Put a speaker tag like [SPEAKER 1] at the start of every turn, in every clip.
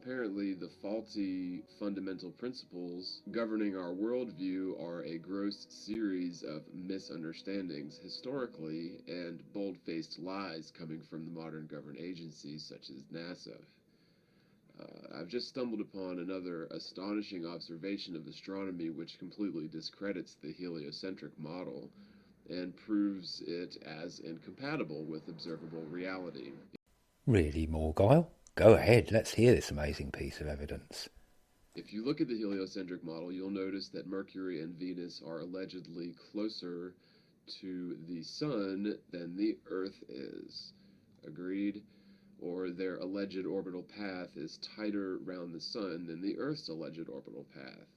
[SPEAKER 1] Apparently, the faulty fundamental principles governing our worldview are a gross series of misunderstandings historically and bold-faced lies coming from the modern government agencies such as NASA. I've just stumbled upon another astonishing observation of astronomy which completely discredits the heliocentric model and proves it as incompatible with observable reality.
[SPEAKER 2] Really, Morgile? Go ahead, let's hear this amazing piece of evidence.
[SPEAKER 1] If you look at the heliocentric model, you'll notice that Mercury and Venus are allegedly closer to the Sun than the Earth is. Agreed? Or their alleged orbital path is tighter round the Sun than the Earth's alleged orbital path.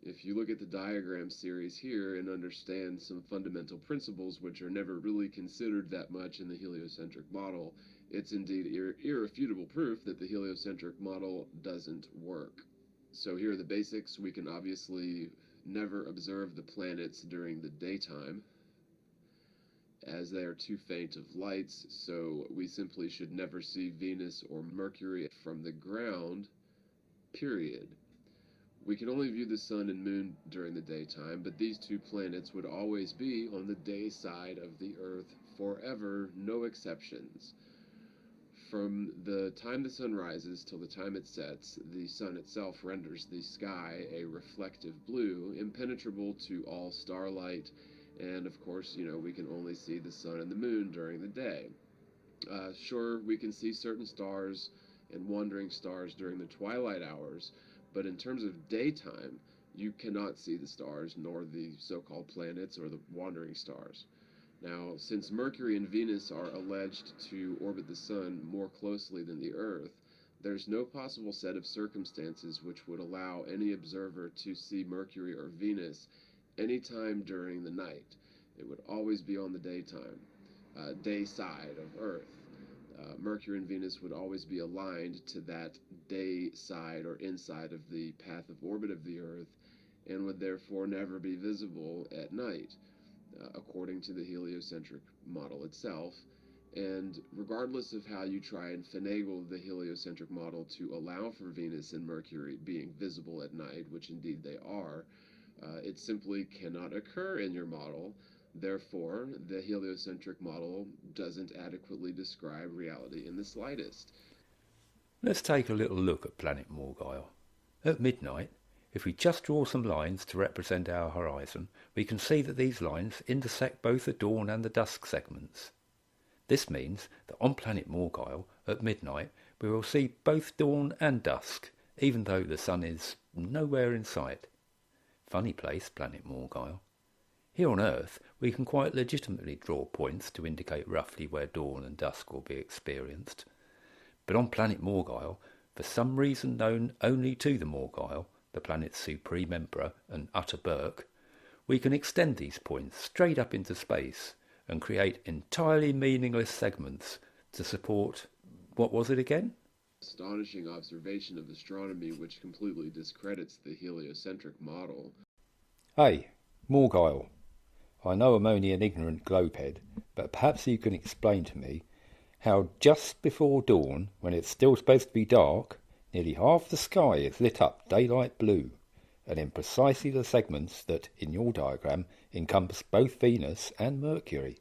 [SPEAKER 1] If you look at the diagram series here and understand some fundamental principles which are never really considered that much in the heliocentric model, it's indeed irrefutable proof that the heliocentric model doesn't work. So here are the basics. We can obviously never observe the planets during the daytime, as they are too faint of lights, so we simply should never see Venus or Mercury from the ground, period. We can only view the sun and moon during the daytime, but these two planets would always be on the day side of the Earth forever, no exceptions. From the time the sun rises till the time it sets, the sun itself renders the sky a reflective blue, impenetrable to all starlight, and of course, we can only see the sun and the moon during the day. Sure, we can see certain stars and wandering stars during the twilight hours, but in terms of daytime, you cannot see the stars, nor the so-called planets or the wandering stars. Now, since Mercury and Venus are alleged to orbit the Sun more closely than the Earth, there's no possible set of circumstances which would allow any observer to see Mercury or Venus any time during the night. It would always be on the daytime, day side of Earth. Mercury and Venus would always be aligned to that day side or inside of the path of orbit of the Earth and would therefore never be visible at night, according to the heliocentric model itself. And regardless of how you try and finagle the heliocentric model to allow for Venus and Mercury being visible at night, which indeed they are, it simply cannot occur in your model. Therefore, the heliocentric model doesn't adequately describe reality in the slightest.
[SPEAKER 2] Let's take a little look at planet Morgile. At midnight, if we just draw some lines to represent our horizon, we can see that these lines intersect both the dawn and the dusk segments. This means that on planet Morgile, at midnight, we will see both dawn and dusk, even though the sun is nowhere in sight. Funny place, planet Morgile. Here on Earth, we can quite legitimately draw points to indicate roughly where dawn and dusk will be experienced. But on planet Morgile, for some reason known only to the Morgile, the planet's supreme emperor and utter Burke, we can extend these points straight up into space and create entirely meaningless segments to support, what was it again?
[SPEAKER 1] Astonishing observation of astronomy which completely discredits the heliocentric model.
[SPEAKER 2] Hey, Morgile, I know I'm only an ignorant globehead, but perhaps you can explain to me how just before dawn, when it's still supposed to be dark, nearly half the sky is lit up daylight blue, and in precisely the segments that, in your diagram, encompass both Venus and Mercury.